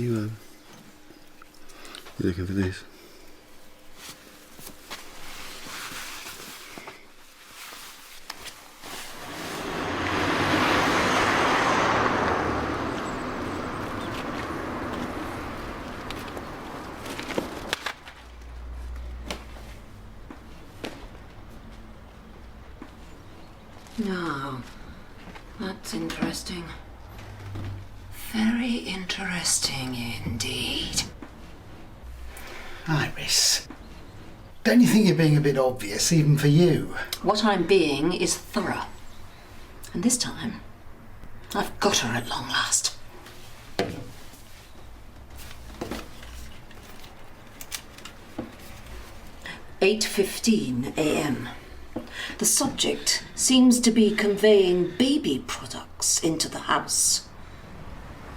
You looking for this? No, that's interesting. Very interesting indeed. Iris, don't you think you're being a bit obvious, even for you? What I'm being is thorough. And this time, I've got her at long last. "8:15 a.m. The subject seems to be conveying baby products into the house.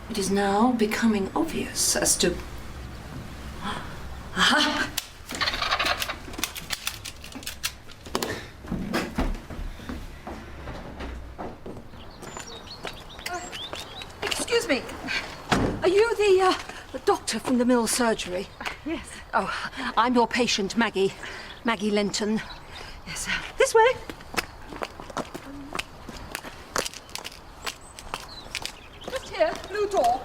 It is now becoming obvious as to... Aha! Excuse me. Are you the doctor from the Mill surgery? Yes. Oh, I'm your patient, Maggie. Maggie Lenton. Yes, this way. Just here, blue door.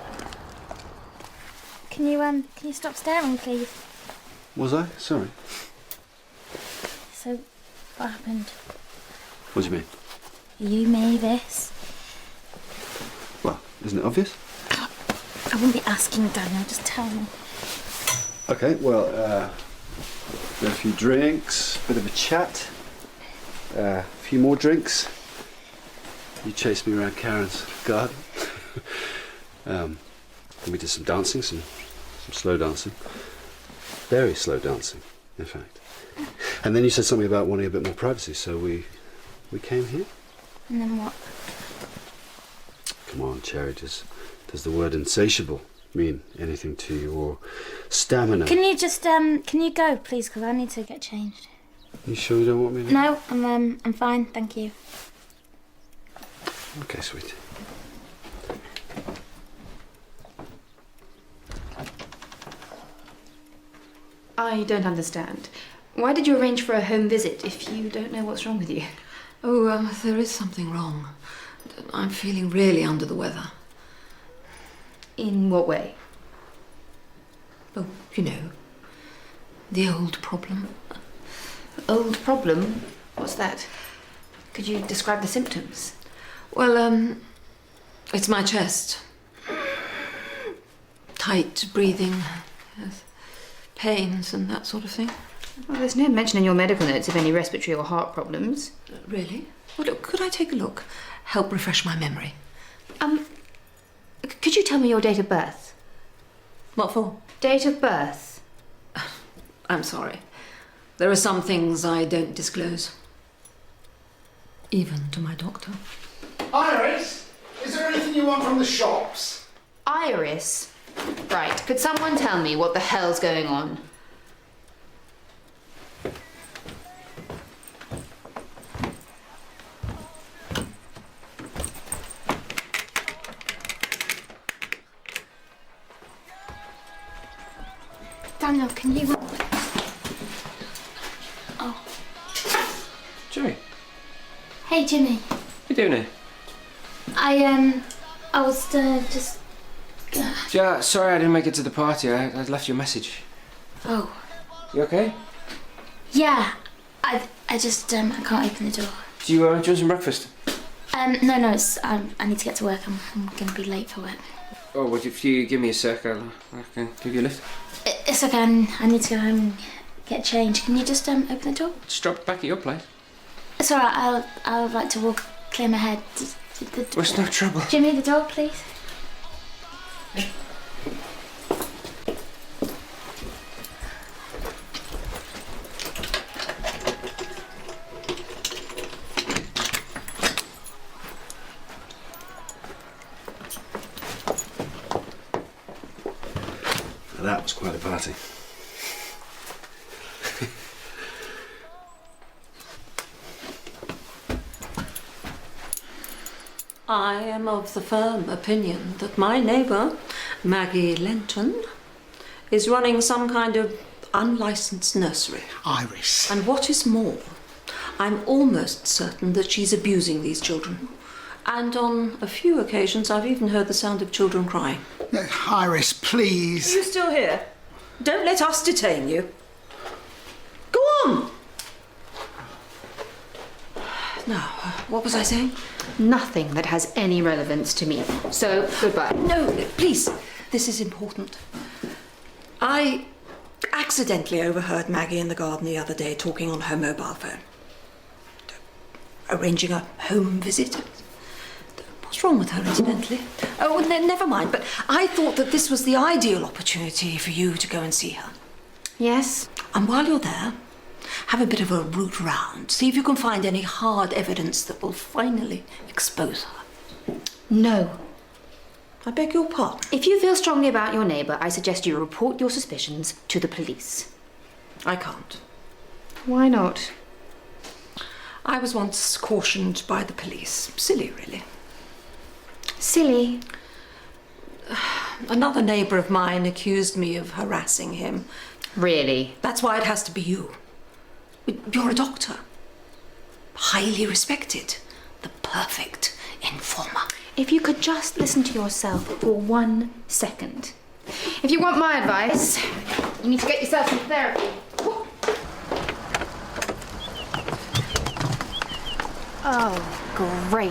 Can you stop staring, please? Was I? Sorry. So, what happened? What do you mean? You made this. Well, isn't it obvious? I wouldn't be asking, Daniel. Just tell me. Okay, well, we had a few drinks, bit of a chat, a few more drinks. You chased me around Karen's garden. And we did some dancing, some slow dancing. Very slow dancing, in fact. And then you said something about wanting a bit more privacy, so we came here. And then what? Come on, Cherry, does the word insatiable mean anything to you, or stamina? Can you just can you go, please? Because I need to get changed. You sure you don't want me to? No, I'm fine, thank you. Okay, sweet. I don't understand. Why did you arrange for a home visit if you don't know what's wrong with you? Oh, there is something wrong. I'm feeling really under the weather. In what way? Oh, you know, the old problem. Old problem? What's that? Could you describe the symptoms? Well, it's my chest. Tight breathing, yes, pains and that sort of thing. Well, there's no mention in your medical notes of any respiratory or heart problems. Really? Well, look, could I take a look? Help refresh my memory. Could you tell me your date of birth? What for? Date of birth. I'm sorry. There are some things I don't disclose. Even to my doctor. Iris, is there anything you want from the shops? Iris? Right, could someone tell me what the hell's going on? Daniel, can you... Oh. Joey, Hey, Jimmy. what are you doing here? I was just... Yeah, sorry I didn't make it to the party. I left you a message. Oh. You okay? Yeah. I just, I can't open the door. Do you want some breakfast? No, it's, I need to get to work. I'm gonna be late for work. Oh, well, if you give me a sec, I can give you a lift. It's okay, I need to go home and get changed. Can you just, open the door? Just drop it back at your place. It's alright, I'll like to walk, clear my head. Well, it's no trouble. Jimmy, the door, please. That was quite a party. I am of the firm opinion that my neighbour Maggie Lenton is running some kind of unlicensed nursery. Iris. And what is more, I'm almost certain that she's abusing these children. And on a few occasions, I've even heard the sound of children crying. Iris, please. Are you still here? Don't let us detain you. Go on! Now, what was I saying? Nothing that has any relevance to me. So, goodbye. No, please. This is important. I accidentally overheard Maggie in the garden the other day talking on her mobile phone. Arranging a home visit. What's wrong with her, incidentally? Oh, never mind, but I thought that this was the ideal opportunity for you to go and see her. Yes? And while you're there, have a bit of a root round. See if you can find any hard evidence that will finally expose her. No. I beg your pardon. If you feel strongly about your neighbour, I suggest you report your suspicions to the police. I can't. Why not? I was once cautioned by the police. Silly, really. Silly. Another neighbour of mine accused me of harassing him. Really? That's why it has to be you. You're a doctor. Highly respected. The perfect informer. If you could just listen to yourself for 1 second. If you want my advice, you need to get yourself some therapy. Oh, great.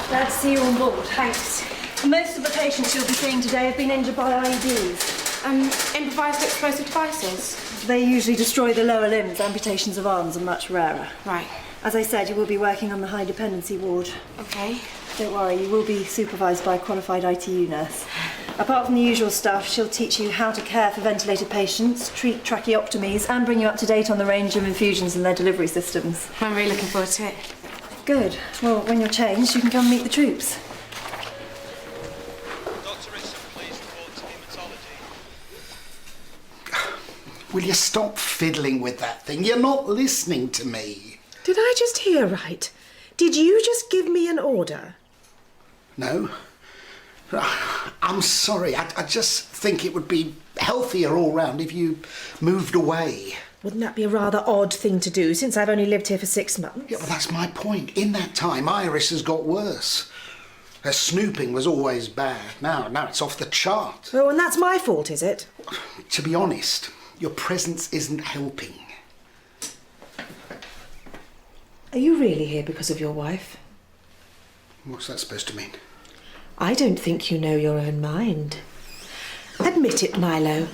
Glad to see you on board. Thanks. Most of the patients you'll be seeing today have been injured by IEDs. Improvised explosive devices? They usually destroy the lower limbs. Amputations of arms are much rarer. Right. As I said, you will be working on the high dependency ward. Okay. Don't worry, you will be supervised by a qualified ITU nurse. Apart from the usual stuff, she'll teach you how to care for ventilated patients, treat tracheotomies, and bring you up to date on the range of infusions and their delivery systems. I'm really looking forward to it. Good. Well, when you're changed, you can come meet the troops. Dr. Ritson, please report to haematology. Will you stop fiddling with that thing? You're not listening to me. Did I just hear right? Did you just give me an order? No. I'm sorry. I just think it would be healthier all round if you moved away. Wouldn't that be a rather odd thing to do, since I've only lived here for 6 months? Yeah, well, that's my point. In that time, Iris has got worse. Her snooping was always bad. Now it's off the chart. Oh, and that's my fault, is it? To be honest, your presence isn't helping. Are you really here because of your wife? What's that supposed to mean? I don't think you know your own mind. Admit it, Milo.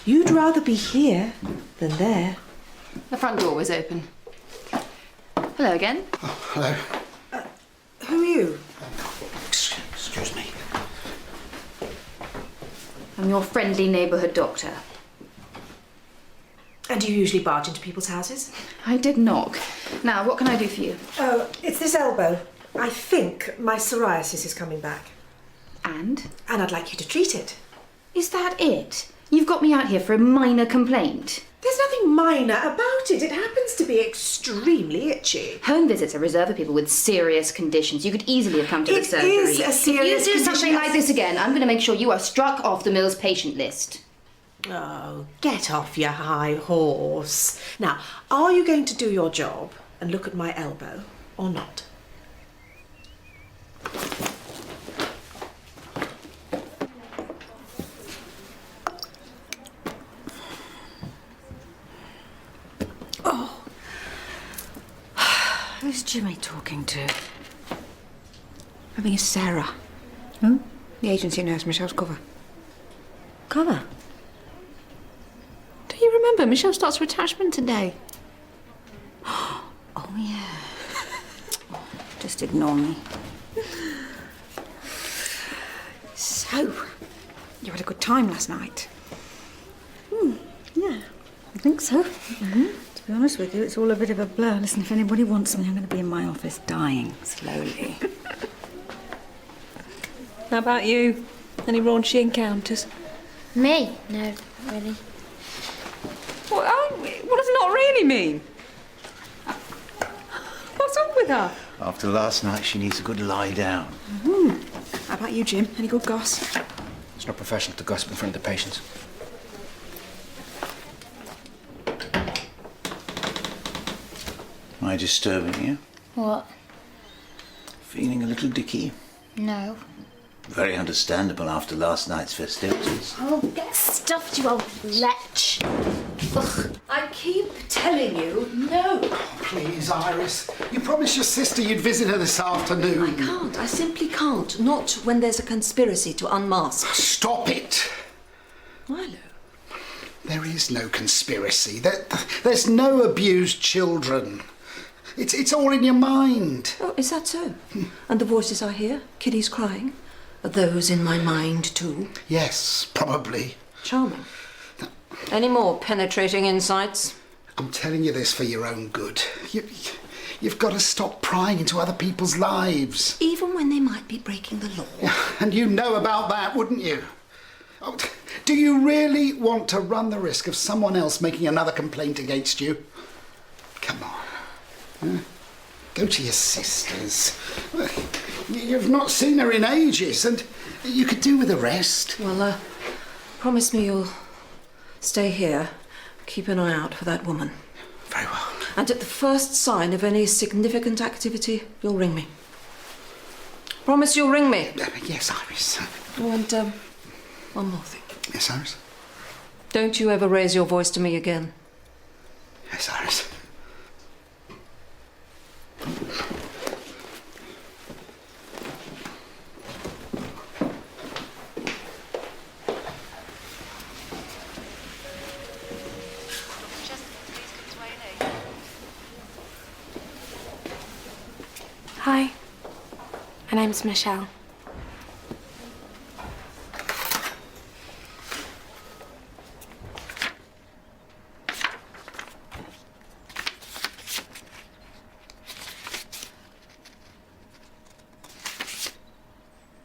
You'd rather be here than there. The front door was open. Hello again. Oh, hello. Who are you? Excuse me. I'm your friendly neighbourhood doctor. And do you usually barge into people's houses? I did knock. Now, what can I do for you? Oh, it's this elbow. I think my psoriasis is coming back. And? And I'd like you to treat it. Is that it? You've got me out here for a minor complaint. There's nothing minor about it. It happens to be extremely itchy. Home visits are reserved for people with serious conditions. You could easily have come to the surgery. It is a serious If you do something condition. like this again, I'm going to make sure you are struck off the Mills patient list. Oh, get off your high horse. Now, are you going to do your job and look at my elbow or not? Who's Jimmy talking to? I think it's Sarah. Who? The agency nurse, Michelle's cover. Cover? Do you remember? Michelle starts her attachment today. Oh, yeah. Just ignore me. So, you had a good time last night? Yeah, I think so. To be honest with you, it's all a bit of a blur. Listen, if anybody wants something, I'm going to be in my office dying slowly. How about you? Any raunchy encounters? Me? No, not really. What does not really mean? What's up with her? After last night, she needs a good lie down. How about you, Jim? Any good goss? It's not professional to gossip in front of the patients. Am I disturbing you? What? Feeling a little dicky? No. Very understandable after last night's festivities. Oh, get stuffed, you old lech. Ugh, I keep telling you, no. Please, Iris. You promised your sister you'd visit her this afternoon. I can't. I simply can't. Not when there's a conspiracy to unmask. Stop it. Milo. There is no conspiracy. There's no abused children. It's all in your mind. Oh, is that so? And the voices I hear, kiddies crying, are those in my mind too? Yes, probably. Charming. Any more penetrating insights? I'm telling you this for your own good. You've got to stop prying into other people's lives. Even when they might be breaking the law. And you know about that, wouldn't you? Oh, do you really want to run the risk of someone else making another complaint against you? Come on. Go to your sister's. You've not seen her in ages, and you could do with the rest. Well, promise me you'll stay here. Keep an eye out for that woman. Very well. And at the first sign of any significant activity, you'll ring me. Promise you'll ring me. Yes, Iris. Oh, and one more thing. Yes, Iris? Don't you ever raise your voice to me again. Yes, Iris. Hi. My name's Michelle.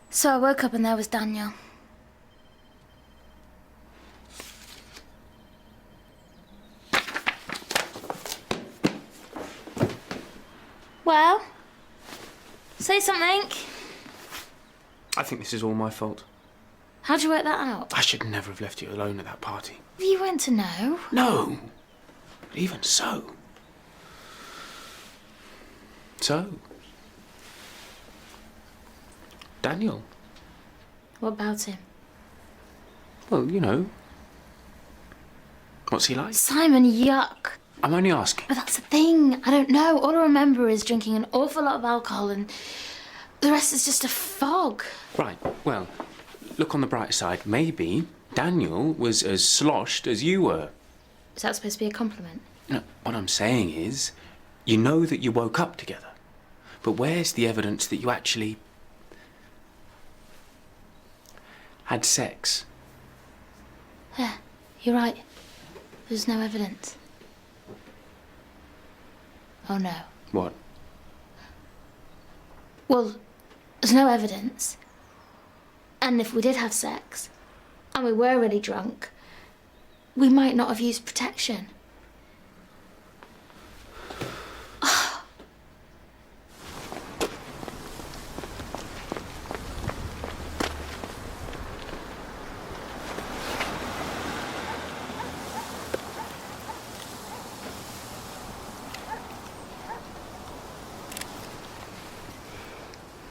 So I woke up and there was Daniel. Well? Say something. I think this is all my fault. How'd you work that out? I should never have left you alone at that party. You weren't to know. No. Even so. So? Daniel. What about him? Well, you know. What's he like? Simon, yuck. I'm only asking. But that's the thing. I don't know. All I remember is drinking an awful lot of alcohol and the rest is just a fog. Right, well, look on the bright side. Maybe Daniel was as sloshed as you were. Is that supposed to be a compliment? No, what I'm saying is, you know that you woke up together. But where's the evidence that you actually had sex? Yeah, you're right. There's no evidence. Oh no. What? Well, there's no evidence. And if we did have sex, and we were really drunk, we might not have used protection.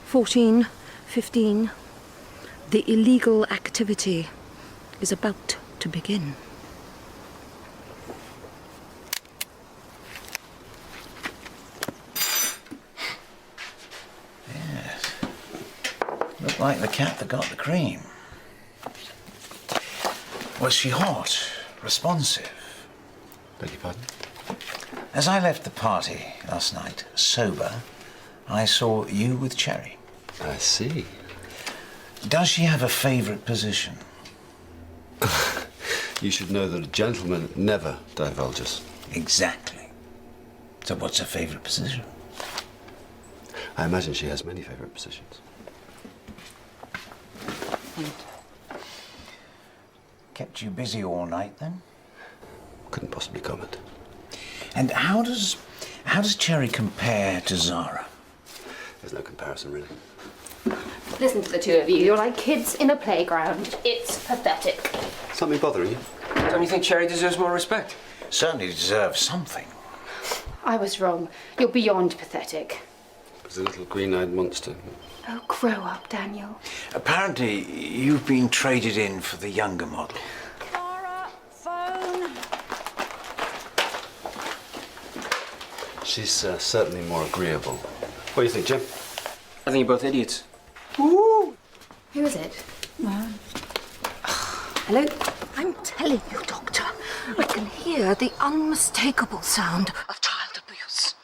"14, 15. The illegal activity is about to begin." Yes. Looked like the cat that got the cream. Was she hot? Responsive? Beg your pardon? As I left the party last night, sober, I saw you with Cherry. I see. Does she have a favourite position? You should know that a gentleman never divulges. Exactly. So what's her favourite position? I imagine she has many favourite positions. Kept you busy all night then? Couldn't possibly comment. And how does Cherry compare to Zara? There's no comparison, really. Listen to the two of you. You're like kids in a playground. It's pathetic. Something bothering you? Don't you think Cherry deserves more respect? Certainly deserves something. I was wrong. You're beyond pathetic. It's a little green-eyed monster. Oh, grow up, Daniel. Apparently, you've been traded in for the younger model. Laura, phone. She's certainly more agreeable. What do you think, Jim? I think you're both idiots. Who is it? Hello? I'm telling you, Doctor, I can hear the unmistakable sound of child abuse.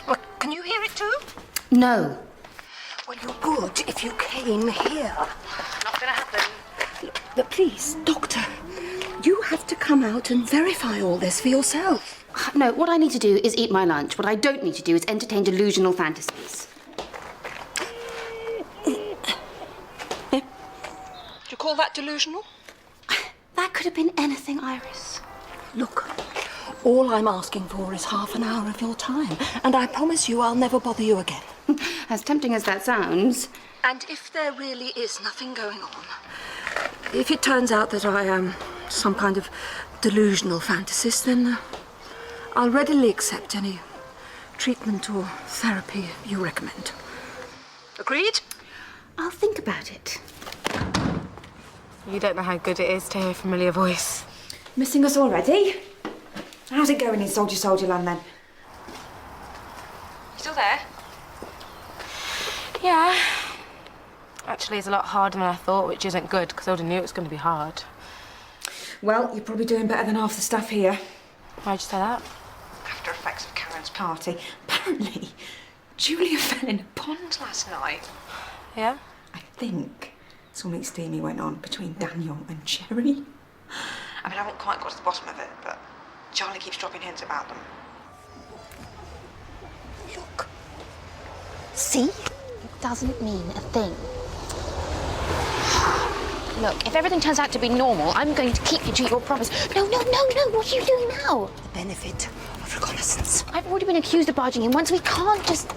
What, can you hear it too? No. Well, you would if you came here. Not gonna happen. But please, Doctor, you have to come out and verify all this for yourself. No, what I need to do is eat my lunch. What I don't need to do is entertain delusional fantasies. Do you call that delusional? That could have been anything, Iris. Look, all I'm asking for is half an hour of your time, and I promise you I'll never bother you again. As tempting as that sounds. And if there really is nothing going on, if it turns out that I am some kind of delusional fantasist, then I'll readily accept any treatment or therapy you recommend. Agreed? I'll think about it. You don't know how good it is to hear a familiar voice. Missing us already? How's it going in Soldier Land then? Still there? Yeah. Actually, it's a lot harder than I thought, which isn't good, because I already knew it was going to be hard. Well, you're probably doing better than half the staff here. Why'd you say that? After effects of Karen's party. Apparently, Julia fell in a pond last night. Yeah? I think something steamy went on between Daniel and Cherry. I mean, I haven't quite got to the bottom of it, but Charlie keeps dropping hints about them. Look. See? It doesn't mean a thing. Look, if everything turns out to be normal, I'm going to keep you to your promise. No, no, no, no, what are you doing now? The benefit of reconnaissance. I've already been accused of barging in once. We can't just...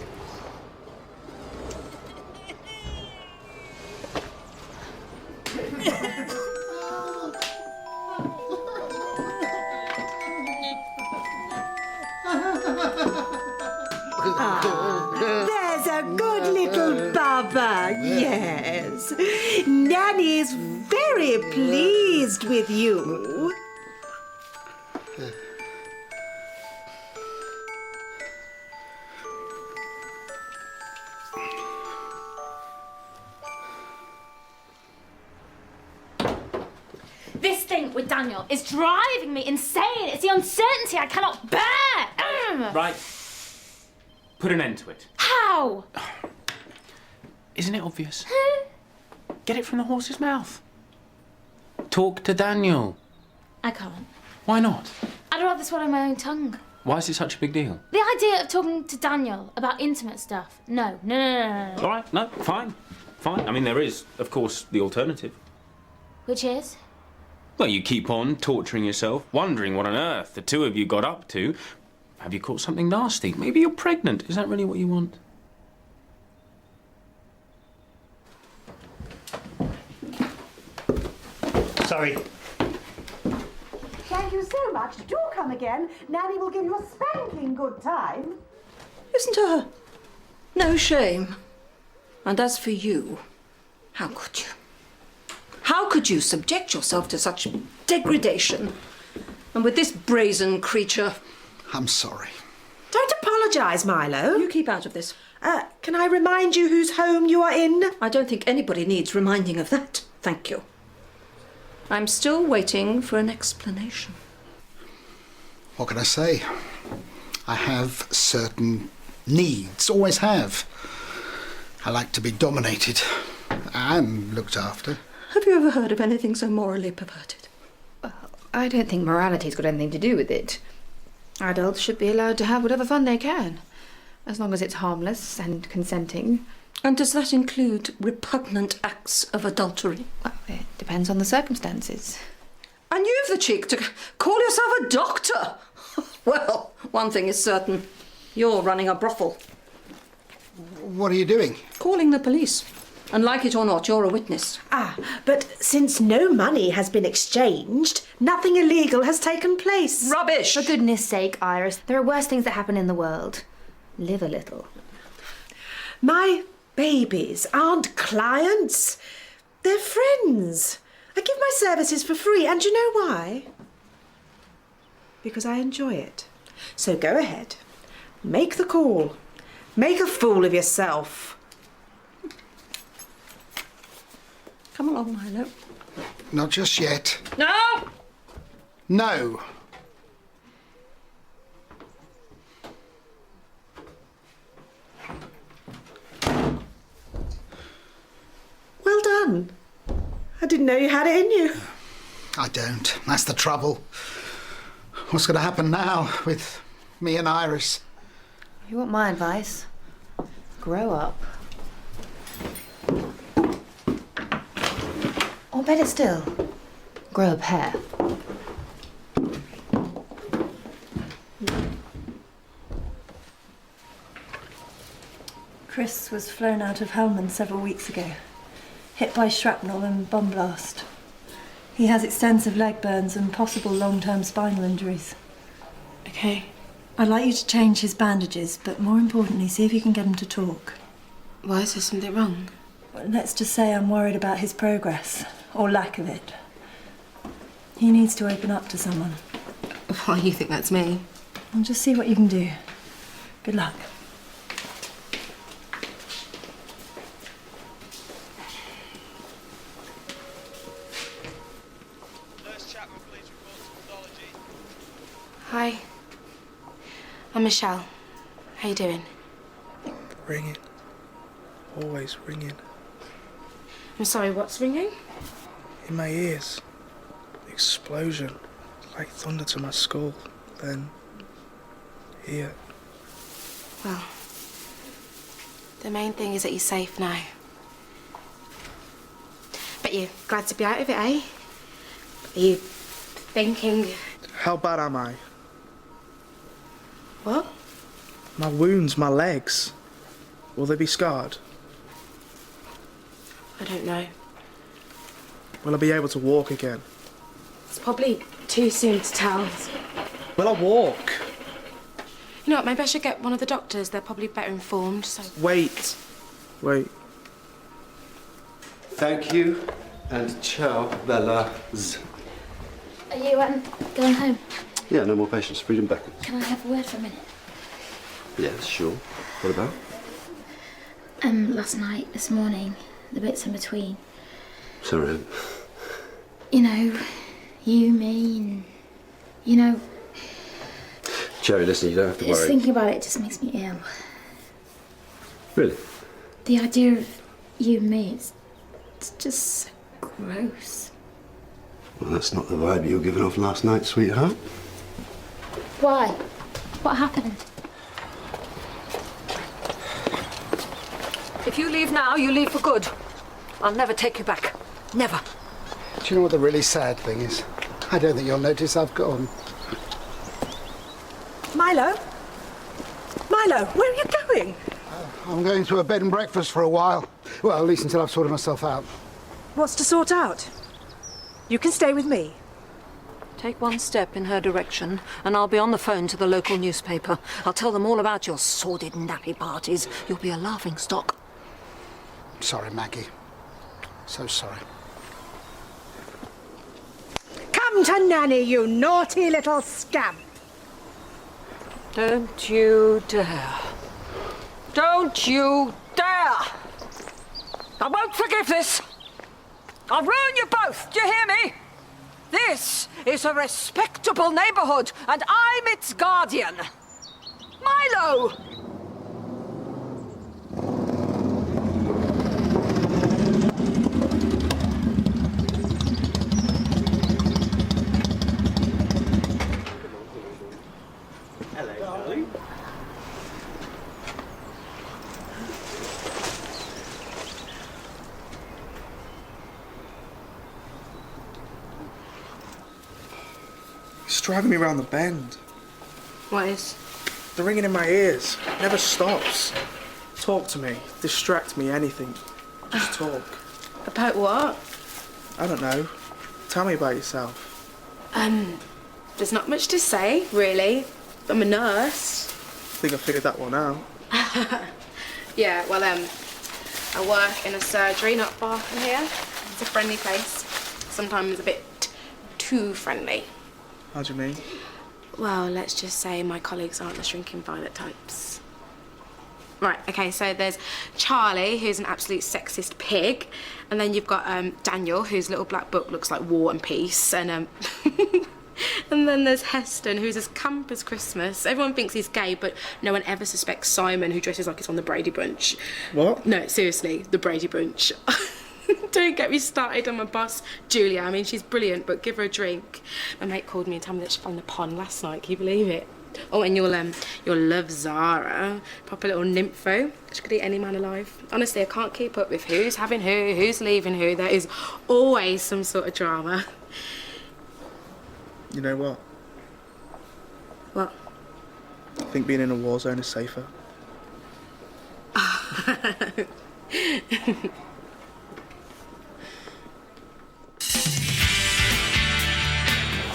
There's a good little Baba, yes. Nanny's very pleased with you. This thing with Daniel is driving me insane. It's the uncertainty I cannot bear. Right. Put an end to it. How? Isn't it obvious? Get it from the horse's mouth. Talk to Daniel. I can't. Why not? I'd rather swallow my own tongue. Why is it such a big deal? The idea of talking to Daniel about intimate stuff. No. All right, no, fine. Fine. I mean, there is, of course, the alternative. Which is? Well, you keep on torturing yourself, wondering what on earth the two of you got up to. Have you caught something nasty? Maybe you're pregnant. Is that really what you want? Sorry. Thank you so much. Do come again. Nanny will give you a spanking good time. Listen to her. No shame. And as for you, how could you? How could you subject yourself to such degradation? And with this brazen creature... I'm sorry. Don't apologise, Milo. You keep out of this. Can I remind you whose home you are in? I don't think anybody needs reminding of that. Thank you. I'm still waiting for an explanation. What can I say? I have certain needs, always have. I like to be dominated and looked after. Have you ever heard of anything so morally perverted? I don't think morality's got anything to do with it. Adults should be allowed to have whatever fun they can, as long as it's harmless and consenting. And does that include repugnant acts of adultery? Well, it depends on the circumstances. And you've the cheek to call yourself a doctor? Well, one thing is certain. You're running a brothel. What are you doing? Calling the police. And like it or not, you're a witness. Ah, but since no money has been exchanged, nothing illegal has taken place. Rubbish! For goodness sake, Iris, there are worse things that happen in the world. Live a little. My babies aren't clients. They're friends. I give my services for free, and you know why? Because I enjoy it. So go ahead. Make the call. Make a fool of yourself. Come along, Milo. Not just yet. No! No. Well done. I didn't know you had it in you. I don't. That's the trouble. What's going to happen now with me and Iris? If you want my advice, grow up. Or better still, grow a pair. Chris was flown out of Helmand several weeks ago, hit by shrapnel and bomb blast. He has extensive leg burns and possible long-term spinal injuries. Okay. I'd like you to change his bandages, but more importantly, see if you can get him to talk. Why is there something wrong? Well, let's just say I'm worried about his progress, or lack of it. He needs to open up to someone. Why, you think that's me? And just see what you can do. Good luck. Nurse Chapman, please report to pathology. Hi. I'm Michelle. How you doing? Ringing. Always ringing. I'm sorry, what's ringing? In my ears. Explosion. Like thunder to my skull. Then... here. Well, the main thing is that you're safe now. But you're glad to be out of it, eh? Are you thinking... How bad am I? What? My wounds, my legs. Will they be scarred? I don't know. Will I be able to walk again? It's probably too soon to tell. Will I walk? You know what, maybe I should get one of the doctors. They're probably better informed, so... Wait. Wait. Thank you, and ciao, bellas. Are you going home? Yeah, no more patients. Freedom beckons. Can I have a word for a minute? Yes, sure. What about? Last night, this morning, the bits in between. Sorry. You know, you, me, and... You know... Cherry, listen, you don't have to Just worry. thinking about it just makes me ill. Really? The idea of you and me, it's just so gross. Well, that's not the vibe you were giving off last night, sweetheart. Why? What happened? If you leave now, you leave for good. I'll never take you back. Never. Do you know what the really sad thing is? I don't think you'll notice I've gone. Milo? Milo, where are you going? I'm going to a bed and breakfast for a while. Well, at least until I've sorted myself out. What's to sort out? You can stay with me. Take one step in her direction, and I'll be on the phone to the local newspaper. I'll tell them all about your sordid nappy parties. You'll be a laughingstock. Sorry, Maggie. So sorry. Come to Nanny, you naughty little scamp. Don't you dare. Don't you dare! I won't forgive this! I'll ruin you both, do you hear me? This is a respectable neighbourhood, and I'm its guardian. Milo! He's driving me around the bend. What is? The ringing in my ears never stops. Talk to me, distract me, anything. Just talk. About what? I don't know. Tell me about yourself. There's not much to say, really. I'm a nurse. I think I figured that one out. Yeah, well, I work in a surgery not far from here. It's a friendly place. Sometimes a bit too friendly. How do you mean? Well, let's just say my colleagues aren't the shrinking violet types. Right, okay, so there's Charlie, who's an absolute sexist pig, and then you've got Daniel, whose little black book looks like War and Peace, and and then there's Heston, who's as camp as Christmas. Everyone thinks he's gay, but no one ever suspects Simon, who dresses like he's on the Brady Bunch. What? No, seriously, the Brady Bunch. Don't get me started on my boss, Julia. I mean, she's brilliant, but give her a drink. My mate called me and told me that she fell in the pond last night. Can you believe it? Oh, and you'll love Zara. Proper little nympho. She could eat any man alive. Honestly, I can't keep up with who's having who's leaving who. There is always some sort of drama. You know what? What? I think being in a war zone is safer.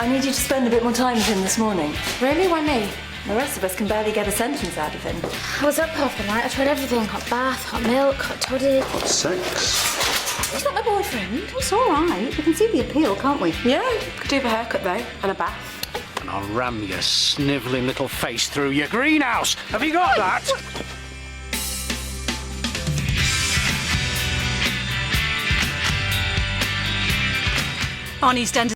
I need you to spend a bit more time with him this morning. Really? Why me? The rest of us can barely get a sentence out of him. I was up half the night. I tried everything. Hot bath, hot milk, hot toddy. Hot sex. He's not my boyfriend. It's all right. We can see the appeal, can't we? Yeah, could do with a haircut though, and a bath. And I'll ram your snivelling little face through your greenhouse. Have you got that? On EastEnders